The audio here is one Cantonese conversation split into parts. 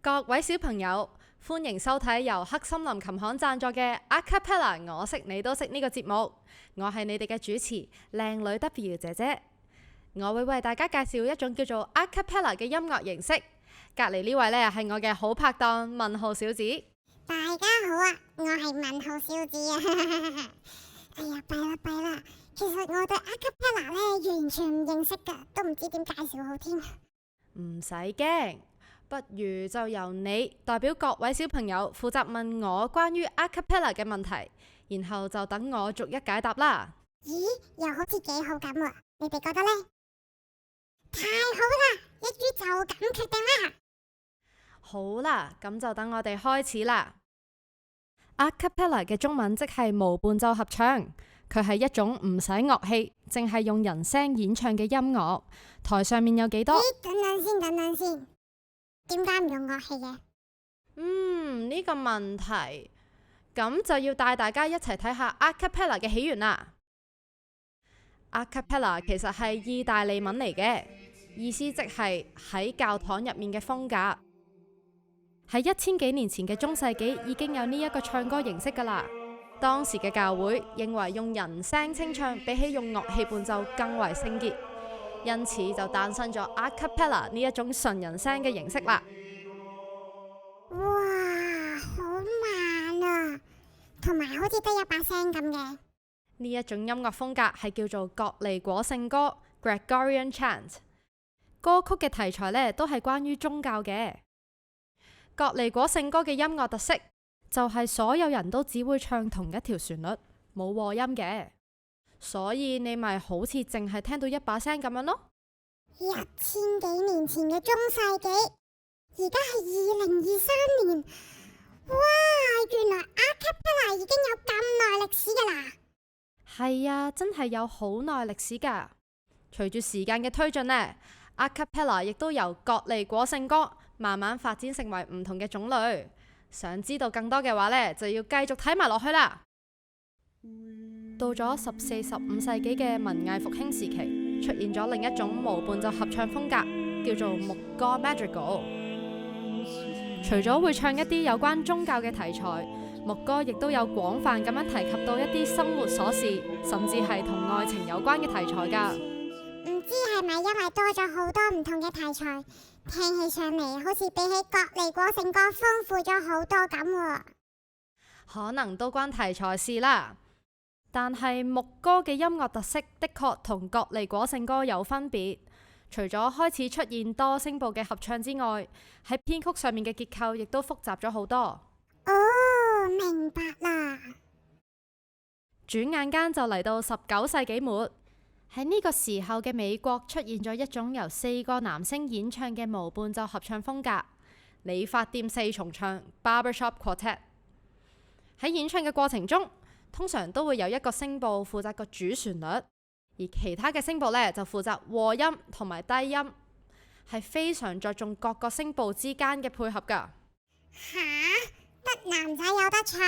各位小朋友，歡迎收睇由黑森林琴行贊助嘅 Acapella 我識你都識呢個節目。我係你哋嘅主持靚女 W 姐姐，我會為大家介紹一種叫做 Acapella 嘅音樂形式。隔離呢位呢係我嘅好拍檔問號小子。大家好啊，我係問號小子啊。哎呀，弊啦，其實我對 Acapella 呢完全唔認識㗎，都唔知點介紹好添。唔使驚，不如就由你代表各位小朋友負責問我關於 Acapella 嘅問題，然後就等我逐一解答啦。咦，又好似幾好咁喎，你哋覺得呢？太好啦，一於就咁決定啦。好啦，咁就等我哋開始啦。Acapella 嘅中文即係無伴奏合唱，佢係一種唔使樂器，淨係用人聲演唱嘅音樂。台上面有幾多？等等先，點解唔用樂器嘅？呢個問題，咁就要帶大家一齊睇下 Acapella 嘅起源啦。Acapella 其實係意大利文嚟嘅，意思即係喺教堂入面嘅風格。喺1000幾年前嘅中世紀已經有呢一個唱歌形式噶啦。當時嘅教會認為用人聲清唱比起用樂器伴奏更為聖潔，因此就誕生咗 Acapella 呢一種純人聲嘅形式啦。哇，好慢啊，同埋好似得一把聲咁嘅。呢一種音樂風格係叫做葛利果聖歌 （Gregorian Chant）。歌曲嘅題材呢都係關於宗教嘅。葛利果聖歌嘅音樂特色就係所有人都只會唱同一條旋律，冇和音嘅，所以你咪好似淨係聽到一把聲咁樣咯。 1000幾年前嘅中世紀，而家係2023年，哇！原來 Acapella 已經有咁耐歷史噶啦。係啊，真係有好耐歷史噶。隨住時間嘅推進呢， Acapella 亦都由葛利果聖歌慢慢發展成為唔同嘅種類。想知道更多嘅話呢，就要繼續睇埋落去啦。到咗14、15世紀嘅文藝復興時期，出現咗另一種無伴奏合唱風格，叫做牧歌 Madrigal。除咗會唱一啲有關宗教嘅題材，牧歌亦都有廣泛咁樣提及到一啲生活瑣事，甚至係同愛情有關嘅題材噶。唔知係咪因為多咗好多唔同嘅題材，聽起上嚟好似比起葛利果聖歌豐富咗好多咁喎。可能都關題材事啦，但係牧歌嘅音樂特色的確同葛利果聖歌有分別。除咗開始出現多聲部嘅合唱之外，喺編曲上面嘅結構亦都複雜咗好多。哦，明白啦。轉眼間就嚟到19世紀末，喺呢個時候嘅美國出現咗一種由4個男聲演唱嘅無伴奏合唱風格——理髮店四重唱 （Barbershop Quartet）。喺演唱嘅過程中，通常都會有一個聲部負責個主旋律，而其他嘅聲部呢就負責和音同埋低音，係非常着重各個聲部之間嘅配合噶。吓，得男仔有得唱，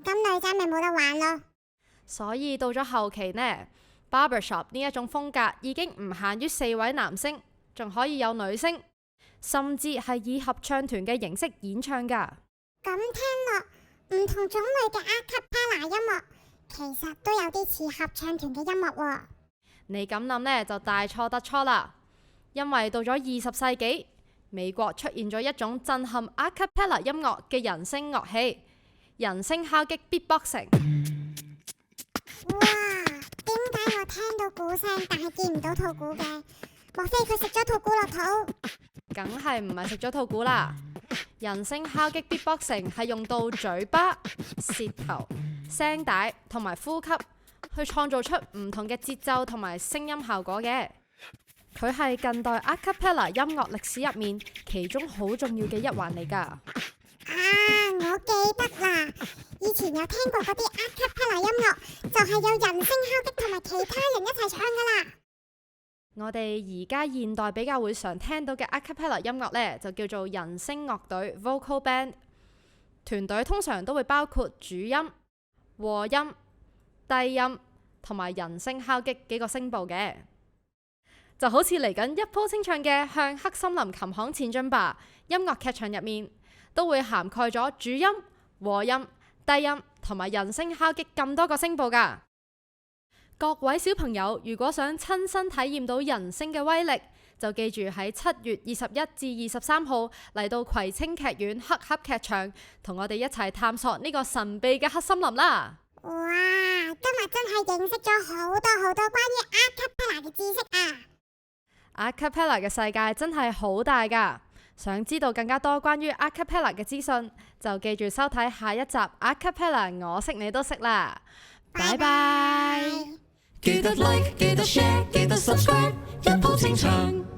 咁女仔咪冇得玩咯。所以到咗後期呢，Barbershop 呢一種風格已經唔限於4位男聲，仲可以有女聲，甚至係以合唱團嘅形式演唱噶。咁聽落，唔同種類嘅 Acapella 音樂其實都有啲似合唱團嘅音樂喎。你咁諗呢，就大錯特錯啦，因為到咗20世紀，美國出現咗一種震撼 Acapella 音樂嘅人聲樂器——人聲敲擊 Beatboxing。哇！點解我聽到鼓聲，但係見唔到肚鼓嘅？莫非佢食咗肚鼓落肚？梗係唔係食咗肚鼓啦！人聲敲擊 Beatboxing 係用到嘴巴、舌頭、聲帶同埋呼吸去創造出唔同嘅節奏同埋聲音效果嘅。佢係近代 Acapella 音樂歷史入面其中好重要嘅一環嚟噶。我記得啦，以前有聽過嗰啲 Acapella 音樂，就係有人聲敲擊同埋其他人一齊唱噶啦。我哋而家現代比較會常聽到嘅 Acapella 音樂呢，就叫做人聲樂隊 （Vocal Band）。團隊通常都會包括主音、和音、低音同埋人聲敲擊幾個聲部嘅。就好似嚟緊一鋪清唱嘅《向黑森林琴行前進吧》音樂劇場入面，都會涵蓋咗主音、和音、低音同埋人聲敲擊咁多個聲部㗎。各位小朋友，如果想親身體驗到人聲嘅威力，就記住喺7月21至23號嚟到葵青劇院黑盒劇場，同我哋一齊探索呢個神秘嘅黑森林啦！哇，今日真係認識咗好多關於 Acapella 嘅知識啊！ Acapella 嘅世界真係好大㗎，想知道更加多關於 Acapella 嘅資訊，就記住收睇下一集 Acapella 我識你都識啦！拜拜！記得 like， 記得 share， 記得 subscribe， 一鋪清唱。